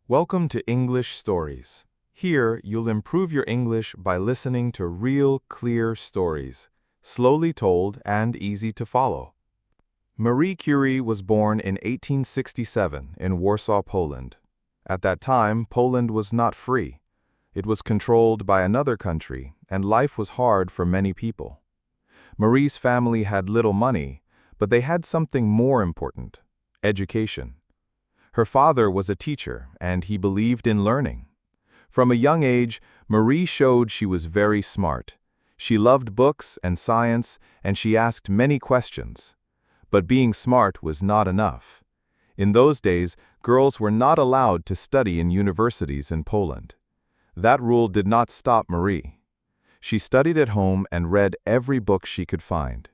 Welcome to English Stories. Here, you'll improve your English by listening to real, clear stories, slowly told and easy to follow. Marie Curie was born in 1867 in Warsaw, Poland. At that time, Poland was not free. It was controlled by another country, and life was hard for many people. Marie's family had little money, but they had something more important: education. Her father was a teacher, and he believed in learning. From a young age, Marie showed she was very smart. She loved books and science, and she asked many questions. But being smart was not enough. In those days, girls were not allowed to study in universities in Poland. That rule did not stop Marie. She studied at home and read every book she could find.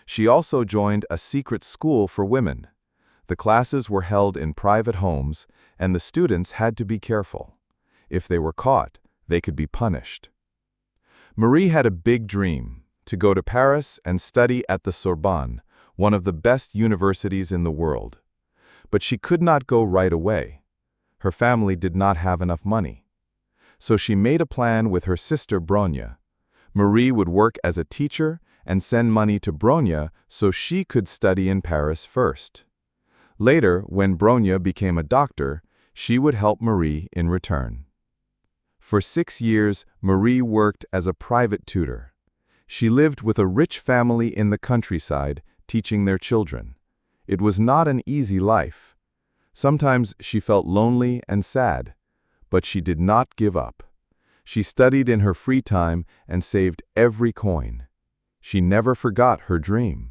She also joined a secret school for women. The classes were held in private homes, and the students had to be careful. If they were caught, they could be punished. Marie had a big dream: to go to Paris and study at the Sorbonne, one of the best universities in the world. But she could not go right away. Her family did not have enough money. So she made a plan with her sister Bronia. Marie would work as a teacher and send money to Bronia so she could study in Paris first. Later, when Bronia became a doctor, she would help Marie in return. For 6 years, Marie worked as a private tutor. She lived with a rich family in the countryside, teaching their children. It was not an easy life. Sometimes she felt lonely and sad, but she did not give up. She studied in her free time and saved every coin. She never forgot her dream.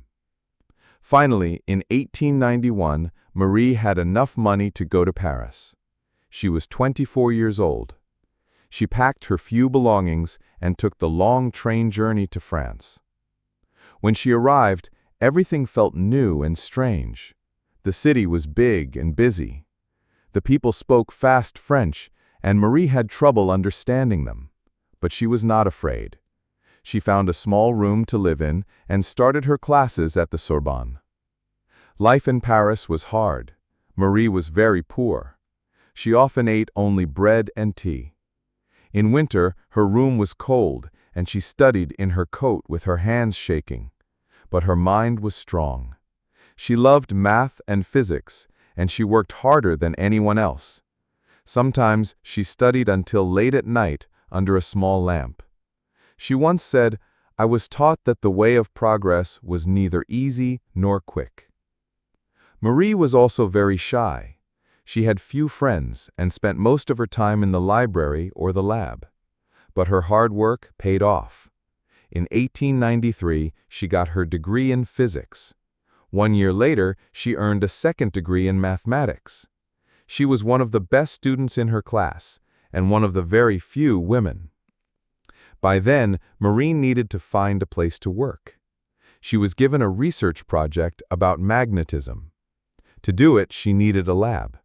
Finally, in 1891, Marie had enough money to go to Paris. She was 24 years old. She packed her few belongings and took the long train journey to France. When she arrived, everything felt new and strange. The city was big and busy. The people spoke fast French, and Marie had trouble understanding them. But she was not afraid. She found a small room to live in and started her classes at the Sorbonne. Life in Paris was hard. Marie was very poor. She often ate only bread and tea. In winter, her room was cold, and she studied in her coat with her hands shaking. But her mind was strong. She loved math and physics, and she worked harder than anyone else. Sometimes she studied until late at night under a small lamp. She once said, "I was taught that the way of progress was neither easy nor quick." Marie was also very shy. She had few friends and spent most of her time in the library or the lab. But her hard work paid off. In 1893, she got her degree in physics. 1 year later, she earned a second degree in mathematics. She was one of the best students in her class, and one of the very few women. By then, Marie needed to find a place to work. She was given a research project about magnetism. To do it, she needed a lab.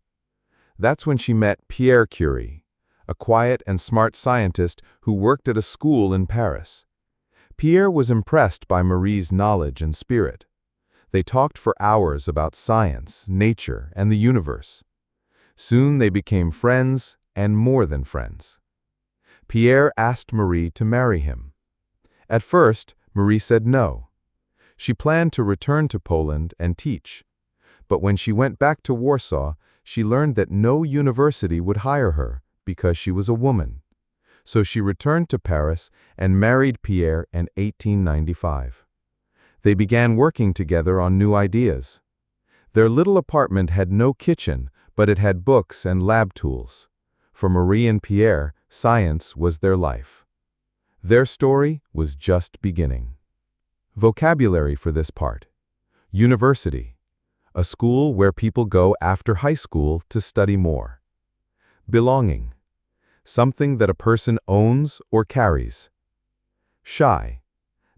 That's when she met Marie Curie, a quiet and smart scientist who worked at a school in Paris. Pierre was impressed by Marie's knowledge and spirit. They talked for hours about science, nature, and the universe. Soon they became friends, and more than friends. Pierre asked Marie to marry him. At first, Marie said no. She planned to return to Poland and teach. But when she went back to Warsaw, she learned that no university would hire her because she was a woman. So she returned to Paris and married Pierre in 1895. They began working together on new ideas. Their little apartment had no kitchen, but it had books and lab tools. For Marie and Pierre, science was their life. Their story was just beginning. Vocabulary for this part: university, a school where people go after high school to study more. Belonging, something that a person owns or carries. Shy,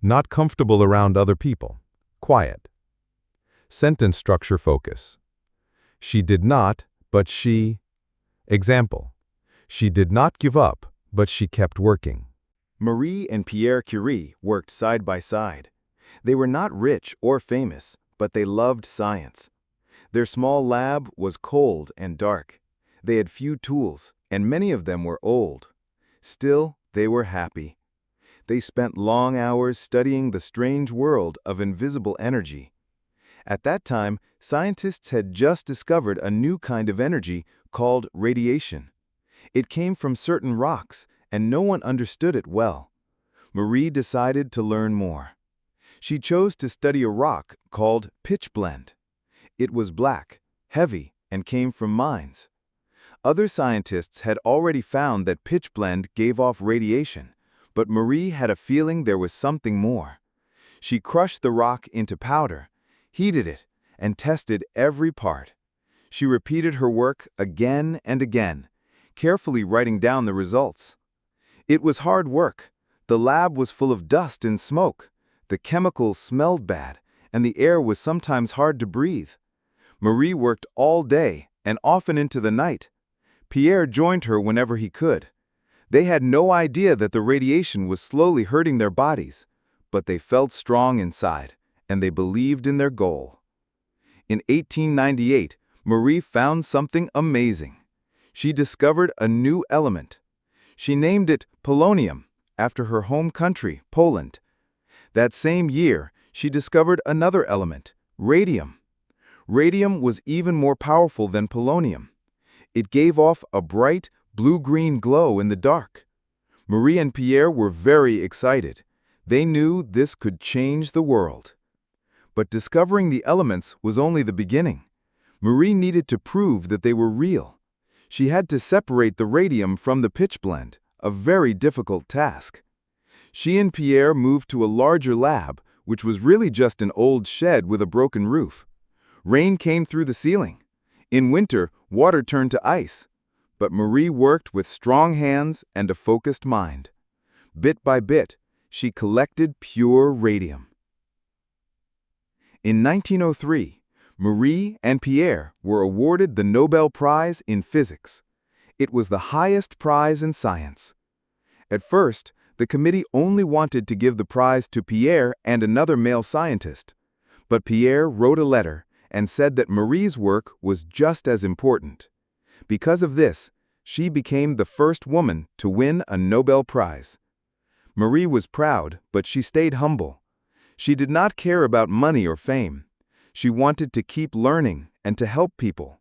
not comfortable around other people, quiet. Sentence structure focus: she did not, but she. Example: she did not give up, but she kept working. Marie and Pierre Curie worked side by side. They were not rich or famous, but they loved science. Their small lab was cold and dark. They had few tools, and many of them were old. Still, they were happy. They spent long hours studying the strange world of invisible energy. At that time, scientists had just discovered a new kind of energy called radiation. It came from certain rocks, and no one understood it well. Marie decided to learn more. She chose to study a rock called pitchblende. It was black, heavy, and came from mines. Other scientists had already found that pitchblende gave off radiation, but Marie had a feeling there was something more. She crushed the rock into powder, heated it, and tested every part. She repeated her work again and again, carefully writing down the results. It was hard work. The lab was full of dust and smoke. The chemicals smelled bad, and the air was sometimes hard to breathe. Marie worked all day and often into the night. Pierre joined her whenever he could. They had no idea that the radiation was slowly hurting their bodies, but they felt strong inside, and they believed in their goal. In 1898, Marie found something amazing. She discovered a new element. She named it polonium, after her home country, Poland. That same year, she discovered another element, radium. Radium was even more powerful than polonium. It gave off a bright, blue-green glow in the dark. Marie and Pierre were very excited. They knew this could change the world. But discovering the elements was only the beginning. Marie needed to prove that they were real. She had to separate the radium from the pitchblende, a very difficult task. She and Pierre moved to a larger lab, which was really just an old shed with a broken roof. Rain came through the ceiling. In winter, water turned to ice. But Marie worked with strong hands and a focused mind. Bit by bit, she collected pure radium. In 1903, Marie and Pierre were awarded the Nobel Prize in Physics. It was the highest prize in science. At first, the committee only wanted to give the prize to Pierre and another male scientist. But Pierre wrote a letter and said that Marie's work was just as important. Because of this, she became the first woman to win a Nobel Prize. Marie was proud, but she stayed humble. She did not care about money or fame. She wanted to keep learning and to help people.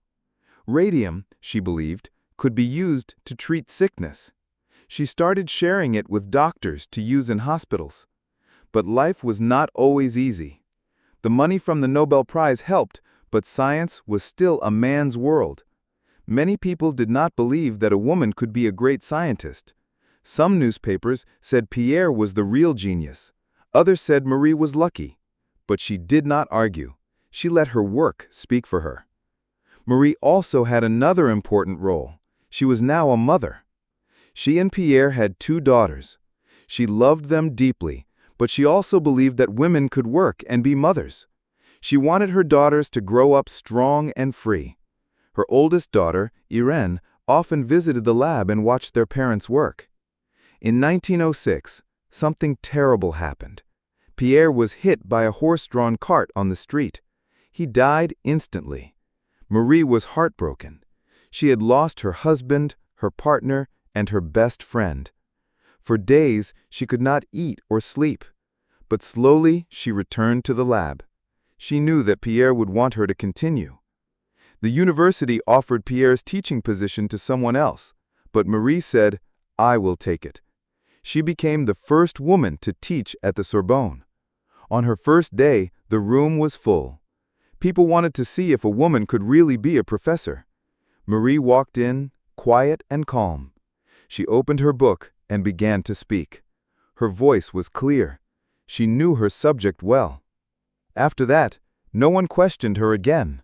Radium, she believed, could be used to treat sickness. She started sharing it with doctors to use in hospitals. But life was not always easy. The money from the Nobel Prize helped, but science was still a man's world. Many people did not believe that a woman could be a great scientist. Some newspapers said Pierre was the real genius. Others said Marie was lucky. But she did not argue. She let her work speak for her. Marie also had another important role. She was now a mother. She and Pierre had 2 daughters. She loved them deeply, but she also believed that women could work and be mothers. She wanted her daughters to grow up strong and free. Her oldest daughter, Irene, often visited the lab and watched their parents work. In 1906, something terrible happened. Pierre was hit by a horse-drawn cart on the street. He died instantly. Marie was heartbroken. She had lost her husband, her partner, and her best friend. For days, she could not eat or sleep. But slowly, she returned to the lab. She knew that Pierre would want her to continue. The university offered Pierre's teaching position to someone else, but Marie said, "I will take it." She became the first woman to teach at the Sorbonne. On her first day, the room was full. People wanted to see if a woman could really be a professor. Marie walked in, quiet and calm. She opened her book and began to speak. Her voice was clear. She knew her subject well. After that, no one questioned her again.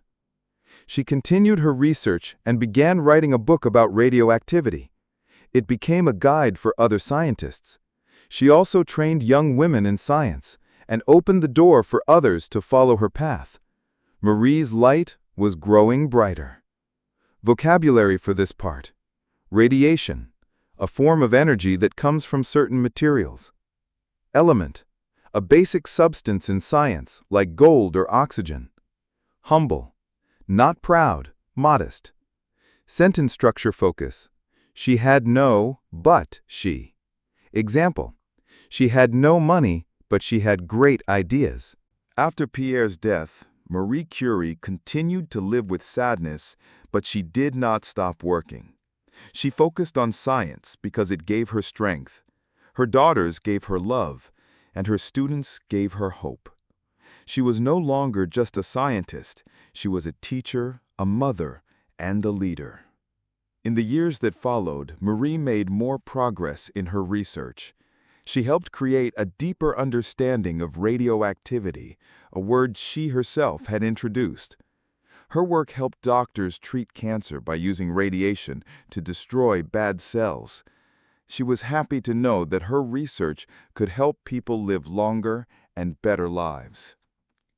She continued her research and began writing a book about radioactivity. It became a guide for other scientists. She also trained young women in science and opened the door for others to follow her path. Marie's light was growing brighter. Vocabulary for this part: radiation, a form of energy that comes from certain materials. Element, a basic substance in science like gold or oxygen. Humble, not proud, modest. Sentence structure focus. She had no, but she. Example. She had no money, but she had great ideas. After Pierre's death, Marie Curie continued to live with sadness, but she did not stop working. She focused on science because it gave her strength. Her daughters gave her love, and her students gave her hope. She was no longer just a scientist. She was a teacher, a mother, and a leader. In the years that followed, Marie made more progress in her research. She helped create a deeper understanding of radioactivity, a word she herself had introduced. Her work helped doctors treat cancer by using radiation to destroy bad cells. She was happy to know that her research could help people live longer and better lives.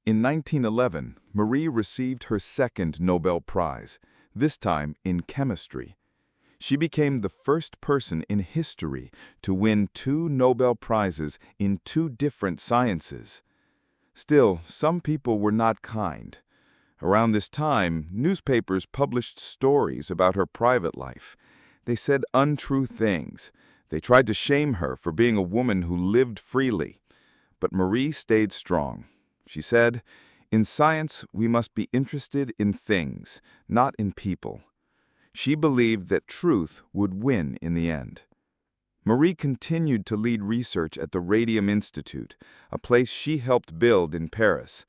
In 1911, Marie received her second Nobel Prize, this time in chemistry. She became the first person in history to win 2 Nobel Prizes in 2 different sciences. Still, some people were not kind. Around this time, newspapers published stories about her private life. They said untrue things. They tried to shame her for being a woman who lived freely. But Marie stayed strong. She said, "In science, we must be interested in things, not in people." She believed that truth would win in the end. Marie continued to lead research at the Radium Institute, a place she helped build in Paris.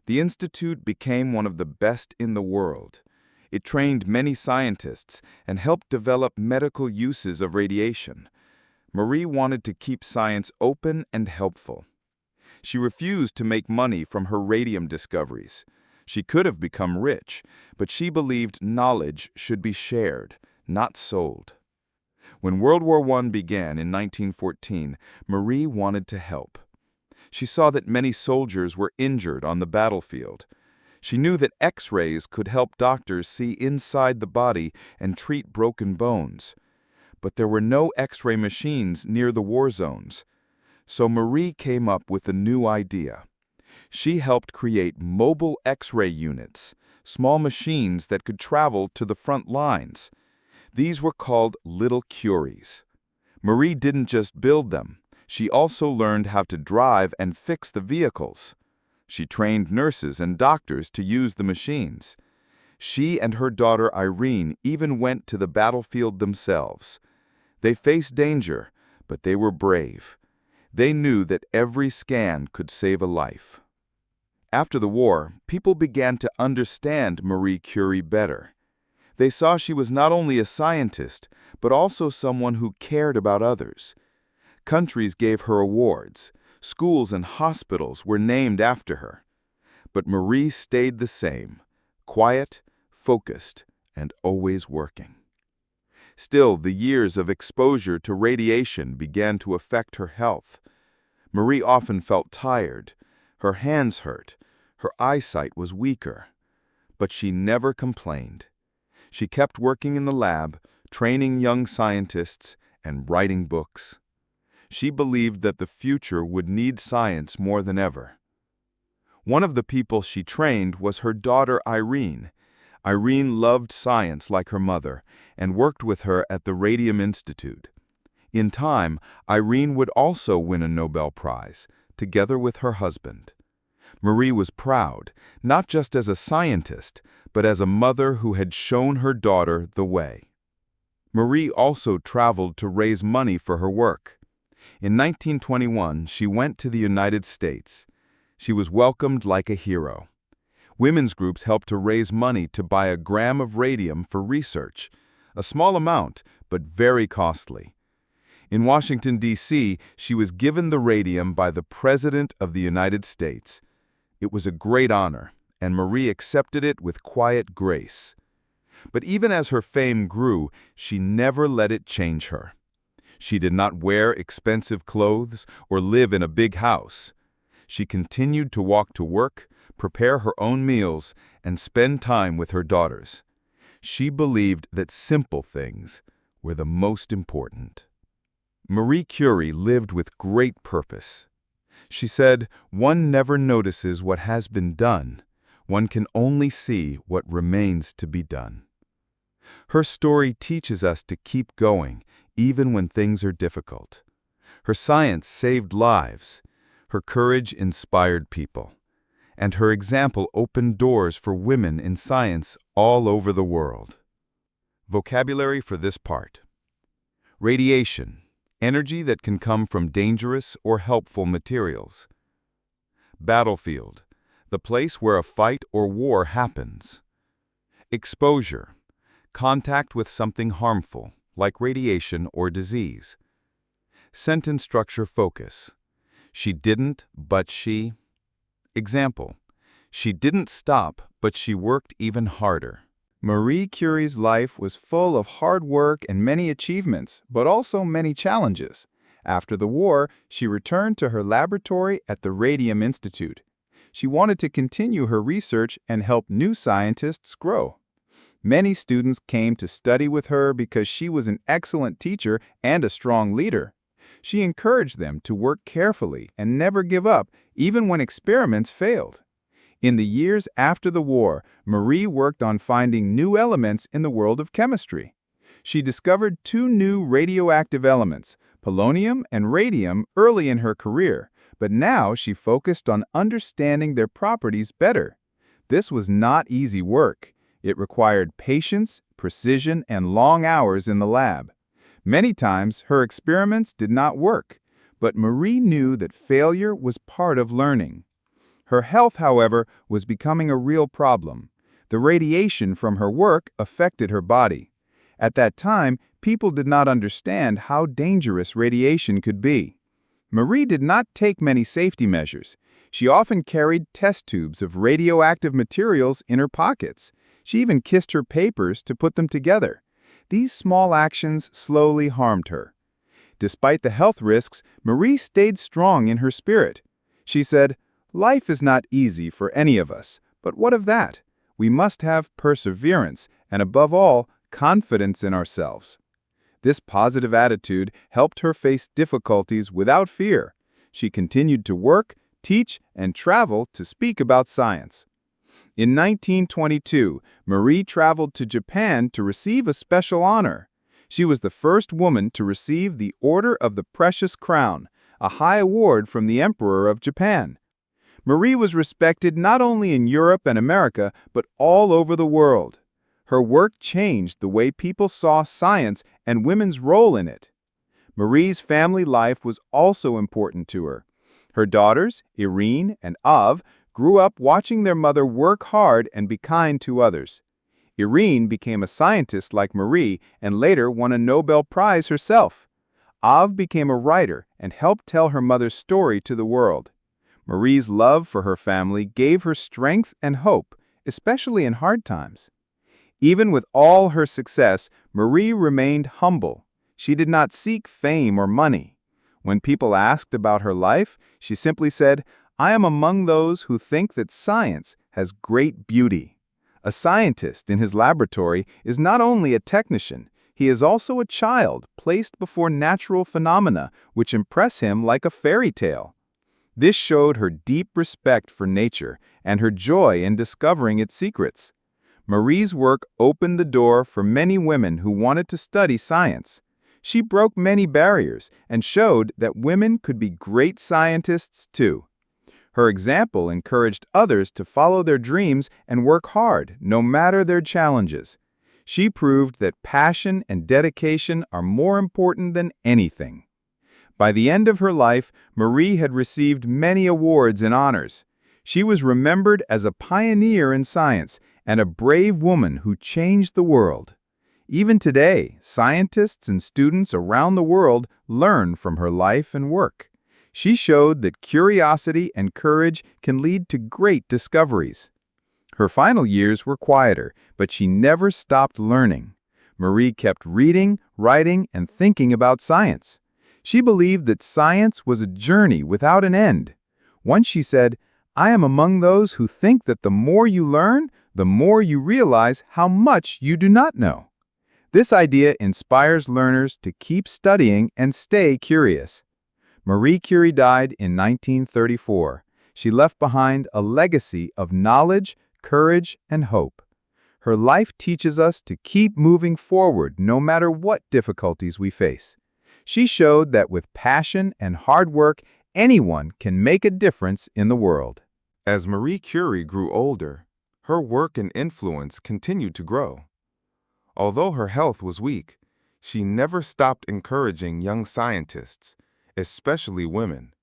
The institute became one of the best in the world. It trained many scientists and helped develop medical uses of radiation. Marie wanted to keep science open and helpful. She refused to make money from her radium discoveries. She could have become rich, but she believed knowledge should be shared, not sold. When World War I began in 1914, Marie wanted to help. She saw that many soldiers were injured on the battlefield. She knew that X-rays could help doctors see inside the body and treat broken bones. But there were no X-ray machines near the war zones. So Marie came up with a new idea. She helped create mobile X-ray units, small machines that could travel to the front lines. These were called Little Curies. Marie didn't just build them. She also learned how to drive and fix the vehicles. She trained nurses and doctors to use the machines. She and her daughter Irene even went to the battlefield themselves. They faced danger, but they were brave. They knew that every scan could save a life. After the war, people began to understand Marie Curie better. They saw she was not only a scientist, but also someone who cared about others. Countries gave her awards. Schools and hospitals were named after her. But Marie stayed the same, quiet, focused, and always working. Still, the years of exposure to radiation began to affect her health. Marie often felt tired. Her hands hurt. Her eyesight was weaker. But she never complained. She kept working in the lab, training young scientists, and writing books. She believed that the future would need science more than ever. One of the people she trained was her daughter Irene. Irene loved science like her mother and worked with her at the Radium Institute. In time, Irene would also win a Nobel Prize, together with her husband. Marie was proud, not just as a scientist, but as a mother who had shown her daughter the way. Marie also traveled to raise money for her work. In 1921, she went to the United States. She was welcomed like a hero. Women's groups helped to raise money to buy a gram of radium for research, a small amount, but very costly. In Washington, D.C., she was given the radium by the President of the United States. It was a great honor, and Marie accepted it with quiet grace. But even as her fame grew, she never let it change her. She did not wear expensive clothes or live in a big house. She continued to walk to work, prepare her own meals, and spend time with her daughters. She believed that simple things were the most important. Marie Curie lived with great purpose. She said, "One never notices what has been done. One can only see what remains to be done." Her story teaches us to keep going, even when things are difficult. Her science saved lives. Her courage inspired people. And her example opened doors for women in science all over the world. Vocabulary for this part. Radiation, energy that can come from dangerous or helpful materials. Battlefield, the place where a fight or war happens. Exposure, contact with something harmful, like radiation or disease. Sentence structure focus. She didn't, but she. Example, she didn't stop, but she worked even harder. Marie Curie's life was full of hard work and many achievements, but also many challenges. After the war, she returned to her laboratory at the Radium Institute. She wanted to continue her research and help new scientists grow. Many students came to study with her because she was an excellent teacher and a strong leader. She encouraged them to work carefully and never give up, even when experiments failed. In the years after the war, Marie worked on finding new elements in the world of chemistry. She discovered two new radioactive elements, polonium and radium, early in her career, but now she focused on understanding their properties better. This was not easy work. It required patience, precision, and long hours in the lab. Many times, her experiments did not work, but Marie knew that failure was part of learning. Her health, however, was becoming a real problem. The radiation from her work affected her body. At that time, people did not understand how dangerous radiation could be. Marie did not take many safety measures. She often carried test tubes of radioactive materials in her pockets. She even kissed her papers to put them together. These small actions slowly harmed her. Despite the health risks, Marie stayed strong in her spirit. She said, "Life is not easy for any of us, but what of that? We must have perseverance and, above all, confidence in ourselves." This positive attitude helped her face difficulties without fear. She continued to work, teach, and travel to speak about science. In 1922, Marie traveled to Japan to receive a special honor. She was the first woman to receive the Order of the Precious Crown, a high award from the Emperor of Japan. Marie was respected not only in Europe and America, but all over the world. Her work changed the way people saw science and women's role in it. Marie's family life was also important to her. Her daughters, Irene and Av, grew up watching their mother work hard and be kind to others. Irene became a scientist like Marie and later won a Nobel Prize herself. Av became a writer and helped tell her mother's story to the world. Marie's love for her family gave her strength and hope, especially in hard times. Even with all her success, Marie remained humble. She did not seek fame or money. When people asked about her life, she simply said, "I am among those who think that science has great beauty." A scientist in his laboratory is not only a technician, he is also a child placed before natural phenomena which impress him like a fairy tale. This showed her deep respect for nature and her joy in discovering its secrets. Marie's work opened the door for many women who wanted to study science. She broke many barriers and showed that women could be great scientists too. Her example encouraged others to follow their dreams and work hard, no matter their challenges. She proved that passion and dedication are more important than anything. By the end of her life, Marie had received many awards and honors. She was remembered as a pioneer in science and a brave woman who changed the world. Even today, scientists and students around the world learn from her life and work. She showed that curiosity and courage can lead to great discoveries. Her final years were quieter, but she never stopped learning. Marie kept reading, writing, and thinking about science. She believed that science was a journey without an end. Once she said, "I am among those who think that the more you learn, the more you realize how much you do not know." This idea inspires learners to keep studying and stay curious. Marie Curie died in 1934. She left behind a legacy of knowledge, courage, and hope. Her life teaches us to keep moving forward no matter what difficulties we face. She showed that with passion and hard work, anyone can make a difference in the world. As Marie Curie grew older, her work and influence continued to grow. Although her health was weak, she never stopped encouraging young scientists, especially women.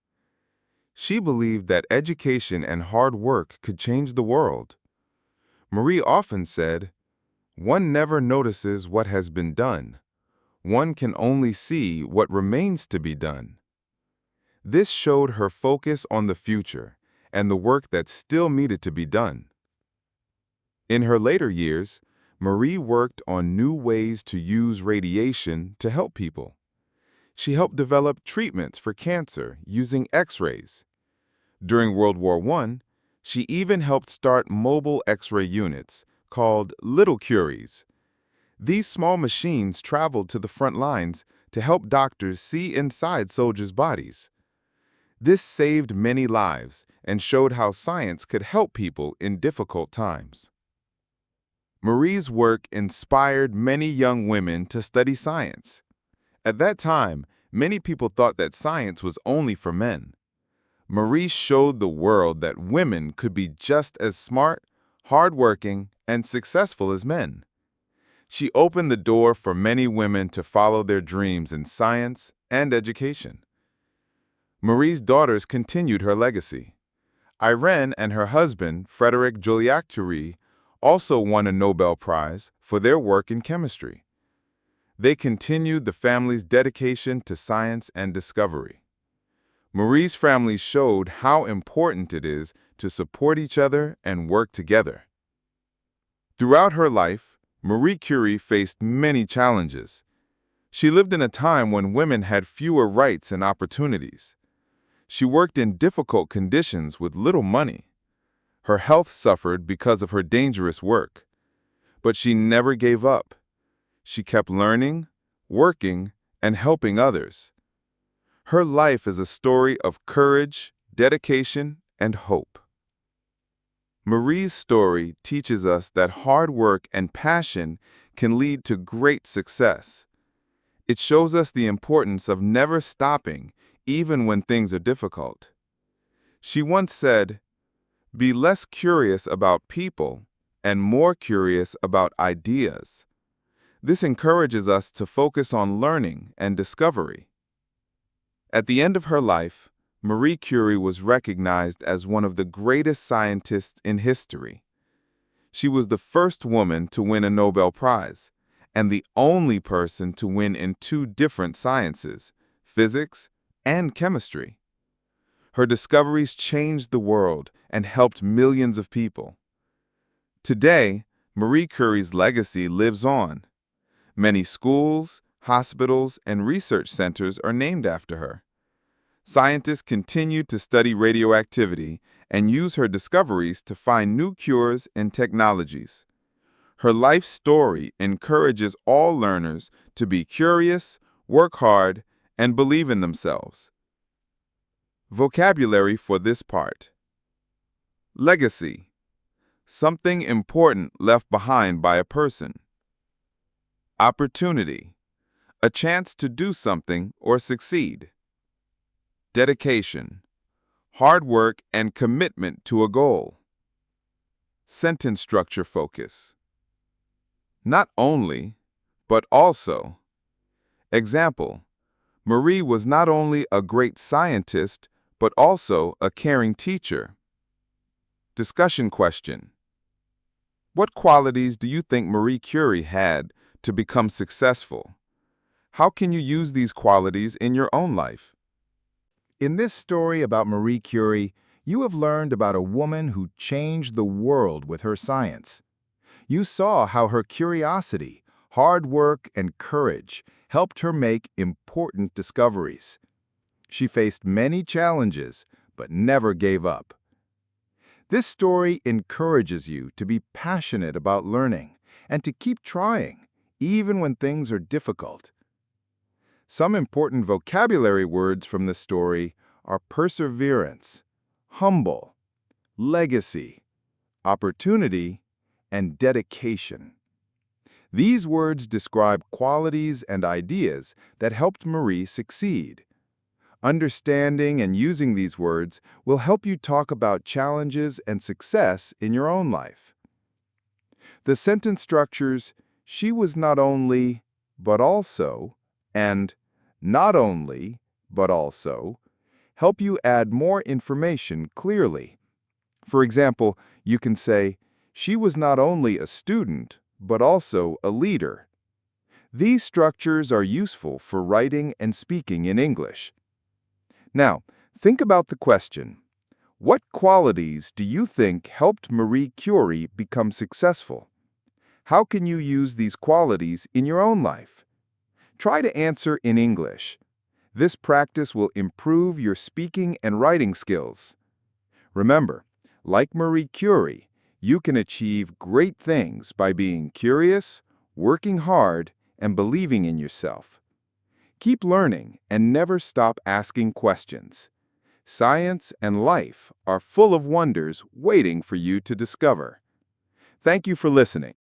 She believed that education and hard work could change the world. Marie often said, "One never notices what has been done. One can only see what remains to be done." This showed her focus on the future and the work that still needed to be done. In her later years, Marie worked on new ways to use radiation to help people. She helped develop treatments for cancer using X-rays. During World War I, she even helped start mobile X-ray units called Little Curies. These small machines traveled to the front lines to help doctors see inside soldiers' bodies. This saved many lives and showed how science could help people in difficult times. Marie's work inspired many young women to study science. At that time, many people thought that science was only for men. Marie showed the world that women could be just as smart, hardworking, and successful as men. She opened the door for many women to follow their dreams in science and education. Marie's daughters continued her legacy. Irene and her husband, Frederick Curie, also won a Nobel Prize for their work in chemistry. They continued the family's dedication to science and discovery. Marie's family showed how important it is to support each other and work together. Throughout her life, Marie Curie faced many challenges. She lived in a time when women had fewer rights and opportunities. She worked in difficult conditions with little money. Her health suffered because of her dangerous work. But she never gave up. She kept learning, working, and helping others. Her life is a story of courage, dedication, and hope. Marie's story teaches us that hard work and passion can lead to great success. It shows us the importance of never stopping, even when things are difficult. She once said, "Be less curious about people and more curious about ideas." This encourages us to focus on learning and discovery. At the end of her life, Marie Curie was recognized as one of the greatest scientists in history. She was the first woman to win a Nobel Prize, and the only person to win in two different sciences, physics and chemistry. Her discoveries changed the world and helped millions of people. Today, Marie Curie's legacy lives on. Many schools, hospitals, and research centers are named after her. Scientists continue to study radioactivity and use her discoveries to find new cures and technologies. Her life story encourages all learners to be curious, work hard, and believe in themselves. Vocabulary for this part. Legacy. Something important left behind by a person. Opportunity. A chance to do something or succeed. Dedication. Hard work and commitment to a goal. Sentence structure focus. Not only, but also. Example: Marie was not only a great scientist, but also a caring teacher. Discussion question: what qualities do you think Marie Curie had to become successful? How can you use these qualities in your own life? In this story about Marie Curie, you have learned about a woman who changed the world with her science. You saw how her curiosity, hard work, and courage helped her make important discoveries. She faced many challenges, but never gave up. This story encourages you to be passionate about learning and to keep trying, even when things are difficult. Some important vocabulary words from the story are perseverance, humble, legacy, opportunity, and dedication. These words describe qualities and ideas that helped Marie succeed. Understanding and using these words will help you talk about challenges and success in your own life. The sentence structures, she was not only, but also, and not only, but also, help you add more information clearly. For example, you can say, she was not only a student, but also a leader. These structures are useful for writing and speaking in English. Now, think about the question. What qualities do you think helped Marie Curie become successful? How can you use these qualities in your own life? Try to answer in English. This practice will improve your speaking and writing skills. Remember, like Marie Curie, you can achieve great things by being curious, working hard, and believing in yourself. Keep learning and never stop asking questions. Science and life are full of wonders waiting for you to discover. Thank you for listening.